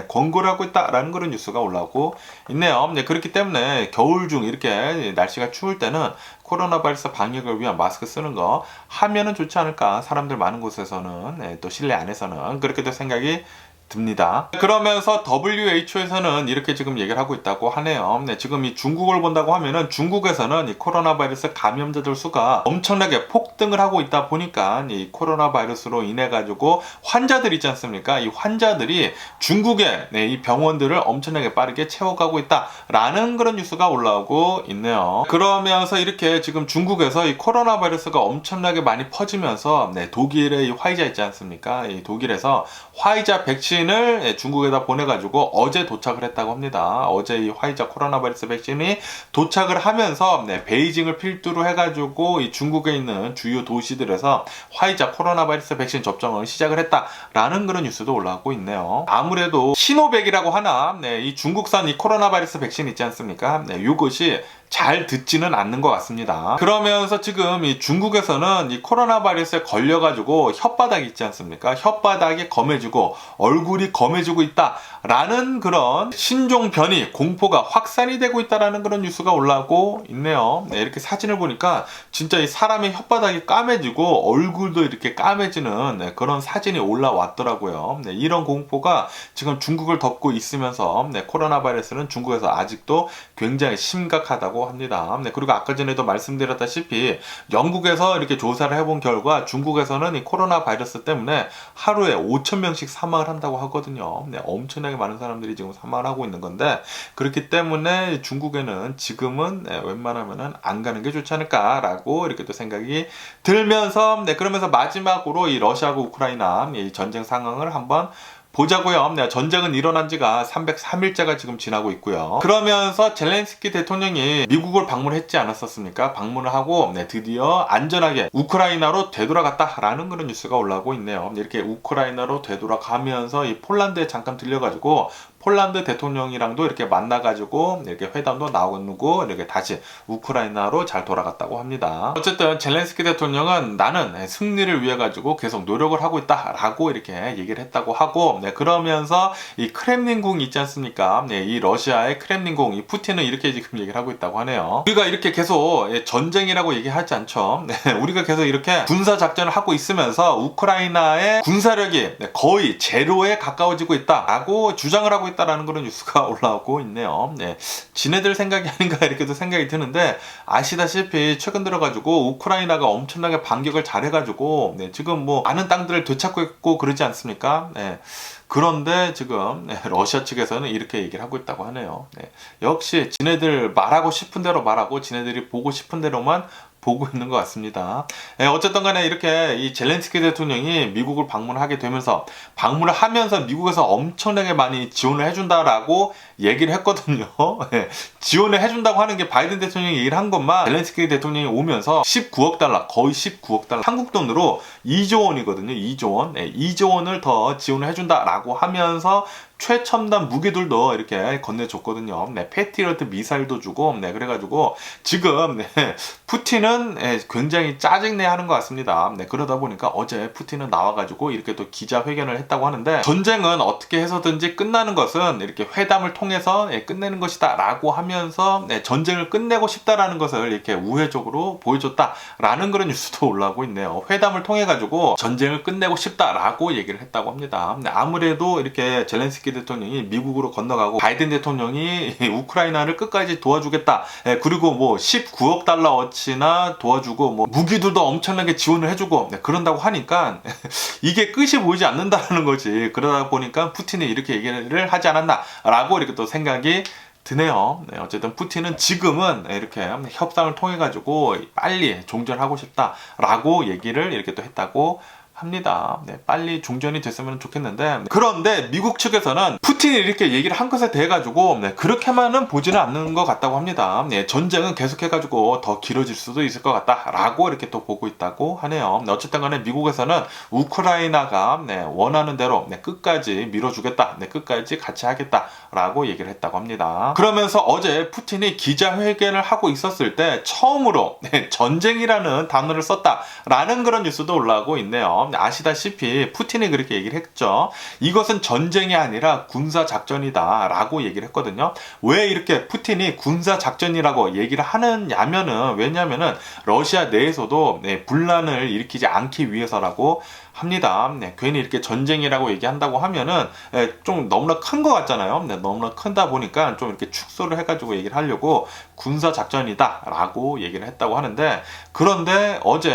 권고를 하고 있다라는 그런 뉴스가 올라오고 있네요. 그렇기 때문에 겨울 중 이렇게 날씨가 추울 때는 코로나 바이러스 방역을 위한 마스크 쓰는 거 하면은 좋지 않을까. 사람들 많은 곳에서는 또 실내 안에서는 그렇게도 생각이 듭니다. 그러면서 WHO에서는 이렇게 지금 얘기를 하고 있다고 하네요. 지금 이 중국을 본다고 하면은 중국에서는 이 코로나 바이러스 감염자들 수가 엄청나게 폭등을 하고 있다 보니까 이 코로나 바이러스로 인해 가지고 환자들 있지 않습니까? 이 환자들이 중국의 이 병원들을 엄청나게 빠르게 채워가고 있다라는 그런 뉴스가 올라오고 있네요. 그러면서 이렇게 지금 중국에서 이 코로나 바이러스가 엄청나게 많이 퍼지면서 독일의 이 화이자 있지 않습니까? 이 독일에서 화이자 백신을 중국에다 보내가지고 어제 도착을 했다고 합니다. 어제 이 화이자 코로나 바이러스 백신이 도착을 하면서 베이징을 필두로 해가지고 이 중국에 있는 주요 도시들에서 화이자 코로나 바이러스 백신 접종을 시작을 했다라는 그런 뉴스도 올라오고 있네요. 아무래도 시노백이라고 하나 이 중국산 이 코로나 바이러스 백신 있지 않습니까? 이것이 잘 듣지는 않는 것 같습니다. 그러면서 지금 이 중국에서는 이 코로나 바이러스에 걸려가지고 혓바닥이 있지 않습니까? 혓바닥이 검해지고 얼굴이 검해지고 있다라는 그런 신종 변이 공포가 확산이 되고 있다라는 그런 뉴스가 올라오고 있네요. 이렇게 사진을 보니까 진짜 이 사람의 혓바닥이 까매지고 얼굴도 이렇게 까매지는 그런 사진이 올라왔더라고요. 이런 공포가 지금 중국을 덮고 있으면서 코로나 바이러스는 중국에서 아직도 굉장히 심각하다고 합니다. 그리고 아까 전에도 말씀드렸다시피 영국에서 이렇게 조사를 해본 결과 중국에서는 이 코로나 바이러스 때문에 하루에 5,000명씩 사망을 한다고 하거든요. 엄청나게 많은 사람들이 지금 사망을 하고 있는 건데 그렇기 때문에 중국에는 지금은 웬만하면은 안 가는 게 좋지 않을까라고 이렇게 또 생각이 들면서 그러면서 마지막으로 이 러시아하고 우크라이나 이 전쟁 상황을 한번 보자고요. 전쟁은 일어난 지가 303일째가 지금 지나고 있고요. 그러면서 젤렌스키 대통령이 미국을 방문했지 않았었습니까? 방문을 하고 드디어 안전하게 우크라이나로 되돌아갔다라는 그런 뉴스가 올라오고 있네요. 이렇게 우크라이나로 되돌아가면서 이 폴란드에 잠깐 들려가지고 폴란드 대통령이랑도 이렇게 만나가지고 이렇게 회담도 나오고 이렇게 다시 우크라이나로 잘 돌아갔다고 합니다. 어쨌든 젤렌스키 대통령은 나는 승리를 위해 가지고 계속 노력을 하고 있다라고 이렇게 얘기를 했다고 하고, 그러면서 이 크렘린궁 있지 않습니까? 이 러시아의 크렘린궁, 이 푸틴은 이렇게 지금 얘기를 하고 있다고 하네요. 우리가 이렇게 계속 전쟁이라고 얘기하지 않죠. 우리가 계속 이렇게 군사 작전을 하고 있으면서 우크라이나의 군사력이 거의 제로에 가까워지고 있다라고 주장을 하고 있다라는 그런 뉴스가 올라오고 있네요. 지네들 생각이 아닌가 이렇게도 생각이 드는데, 아시다시피 최근 들어가지고 우크라이나가 엄청나게 반격을 잘해가지고 지금 뭐 많은 땅들을 되찾고 있고 그러지 않습니까? 그런데 지금 러시아 측에서는 이렇게 얘기를 하고 있다고 하네요. 역시 지네들 말하고 싶은 대로 말하고 지네들이 보고 싶은 대로만 보고 있는 것 같습니다. 어쨌든 간에 이렇게 이 젤렌스키 대통령이 미국을 방문하게 되면서, 방문을 하면서 미국에서 엄청나게 많이 지원을 해준다라고 얘기를 했거든요. 지원을 해준다고 하는 게 바이든 대통령이 얘기를 한 것만 젤렌스키 대통령이 오면서 19억 달러, 거의 19억 달러, 한국 돈으로 2조 원이거든요. 2조 원. 2조 원을 더 지원을 해준다라고 하면서 최첨단 무기들도 이렇게 건네줬거든요. 패트리어트 미사일도 주고, 그래가지고 지금 푸틴은 굉장히 짜증내 하는 것 같습니다. 그러다 보니까 어제 푸틴은 나와가지고 이렇게 또 기자회견을 했다고 하는데, 전쟁은 어떻게 해서든지 끝나는 것은 이렇게 회담을 통해서 끝내는 것이다 라고 하면서 전쟁을 끝내고 싶다라는 것을 이렇게 우회적으로 보여줬다라는 그런 뉴스도 올라오고 있네요. 회담을 통해 가지고 전쟁을 끝내고 싶다라고 얘기를 했다고 합니다. 아무래도 이렇게 젤렌스키 대통령이 미국으로 건너가고 바이든 대통령이 우크라이나를 끝까지 도와주겠다, 그리고 뭐 19억 달러어치나 도와주고 뭐 무기들도 엄청나게 지원을 해주고 그런다고 하니까 이게 끝이 보이지 않는다는 거지. 그러다 보니까 푸틴이 이렇게 얘기를 하지 않았나라고 이렇게 또 생각이 드네요. 어쨌든 푸틴은 지금은 이렇게 협상을 통해 가지고 빨리 종전하고 싶다라고 얘기를 이렇게 또 했다고 합니다. 빨리 종전이 됐으면 좋겠는데, 그런데 미국 측에서는 푸틴이 이렇게 얘기를 한 것에 대해 가지고 그렇게만은 보지는 않는 것 같다고 합니다. 전쟁은 계속해가지고 더 길어질 수도 있을 것 같다라고 이렇게 또 보고 있다고 하네요. 어쨌든 간에 미국에서는 우크라이나가 원하는 대로 끝까지 밀어주겠다, 끝까지 같이 하겠다라고 얘기를 했다고 합니다. 그러면서 어제 푸틴이 기자회견을 하고 있었을 때 처음으로 전쟁이라는 단어를 썼다라는 그런 뉴스도 올라오고 있네요. 아시다시피 푸틴이 그렇게 얘기를 했죠. 이것은 전쟁이 아니라 군사작전이다 라고 얘기를 했거든요. 왜 이렇게 푸틴이 군사작전이라고 얘기를 하느냐면은, 왜냐면은 러시아 내에서도 분란을 일으키지 않기 위해서라고 합니다. 괜히 이렇게 전쟁이라고 얘기한다고 하면은 좀 너무나 큰 것 같잖아요. 너무나 크다 보니까 좀 이렇게 축소를 해가지고 얘기를 하려고 군사작전이다 라고 얘기를 했다고 하는데, 그런데 어제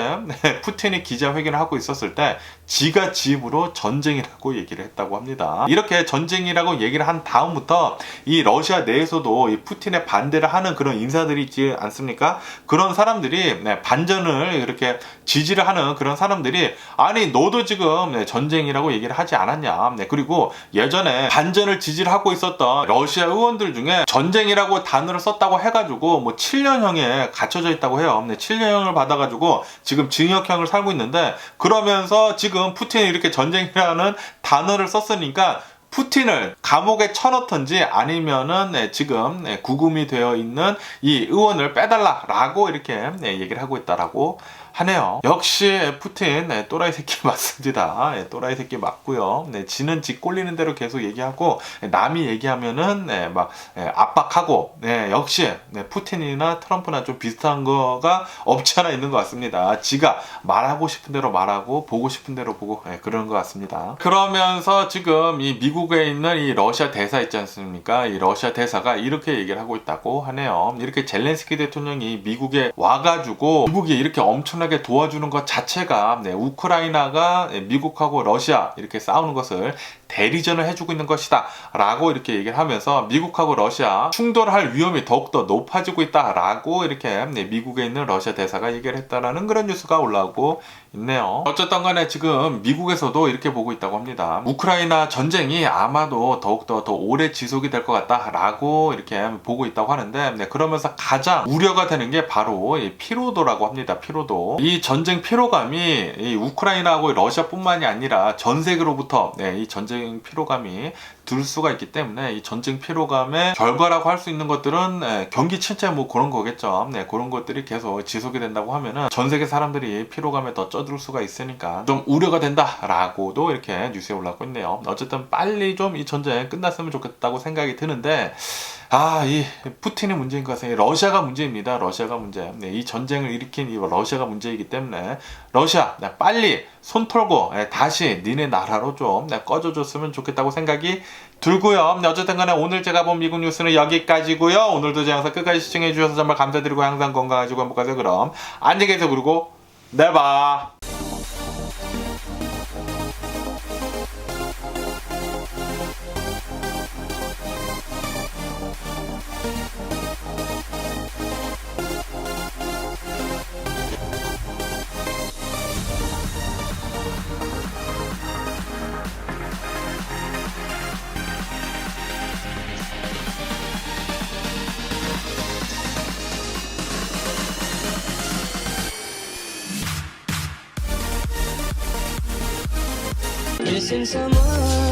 푸틴이 기자회견을 하고 있었을 때 지가 지 입으로 전쟁이라고 얘기를 했다고 합니다. 이렇게 전쟁이라고 얘기를 한 다음부터 이 러시아 내에서도 이 푸틴의 반대를 하는 그런 인사들이 있지 않습니까? 그런 사람들이 반전을 이렇게 지지를 하는 그런 사람들이, 아니 너도 지금 전쟁이라고 얘기를 하지 않았냐, 그리고 예전에 반전을 지지를 하고 있었던 러시아 의원들 중에 전쟁이라고 단어를 썼다고 해가지고 뭐 7년형에 갇혀져 있다고 해요. 7년형을 받아가지고 지금 징역형을 살고 있는데, 그러면서 지금 푸틴이 이렇게 전쟁이라는 단어를 썼으니까 푸틴을 감옥에 쳐넣던지 아니면은 지금 구금이 되어 있는 이 의원을 빼달라라고 이렇게 얘기를 하고 있다라고 하네요. 역시 푸틴 또라이 새끼 맞습니다. 또라이 새끼 맞고요. 지는 지 꼴리는 대로 계속 얘기하고, 남이 얘기하면은 막 압박하고, 역시 푸틴이나 트럼프나 좀 비슷한 거가 없지 않아 있는 것 같습니다. 지가 말하고 싶은 대로 말하고 보고 싶은 대로 보고 그런 것 같습니다. 그러면서 지금 이 미국에 있는 이 러시아 대사 있지 않습니까? 이 러시아 대사가 이렇게 얘기를 하고 있다고 하네요. 이렇게 젤렌스키 대통령이 미국에 와가지고 미국이 이렇게 엄청나게 도와주는 것 자체가 우크라이나가 미국하고 러시아 이렇게 싸우는 것을 대리전을 해주고 있는 것이다 라고 이렇게 얘기를 하면서, 미국하고 러시아 충돌할 위험이 더욱더 높아지고 있다 라고 이렇게 미국에 있는 러시아 대사가 얘기를 했다라는 그런 뉴스가 올라오고 있네요. 어쨌든 간에 지금 미국에서도 이렇게 보고 있다고 합니다. 우크라이나 전쟁이 아마도 더욱더 더 오래 지속이 될 것 같다 라고 이렇게 보고 있다고 하는데, 그러면서 가장 우려가 되는 게 바로 이 피로도라고 합니다. 피로도. 이 전쟁 피로감이 이 우크라이나하고 러시아뿐만이 아니라 전 세계로부터 이 전쟁 전쟁 피로감이 들 수가 있기 때문에 이 전쟁 피로감의 결과라고 할 수 있는 것들은 경기 침체 뭐 그런 거겠죠. 네, 그런 것들이 계속 지속이 된다고 하면은 전 세계 사람들이 피로감에 더 쪄들 수가 있으니까 좀 우려가 된다라고도 이렇게 뉴스에 올라오고 있네요. 어쨌든 빨리 좀 이 전쟁 끝났으면 좋겠다고 생각이 드는데 이 푸틴의 문제인 것은 러시아가 문제입니다. 러시아가 문제. 네, 이 전쟁을 일으킨 이 러시아가 문제이기 때문에 러시아 빨리 손 털고 다시 니네 나라로 좀 꺼져줬으면 좋겠다고 생각이 들고요. 네, 어쨌든 간에 오늘 제가 본 미국 뉴스는 여기까지고요. 오늘도 제 영상 끝까지 시청해 주셔서 정말 감사드리고 항상 건강하시고 행복하세요. 그럼 안녕히 계세요. 그리고 네 봐. Missing someone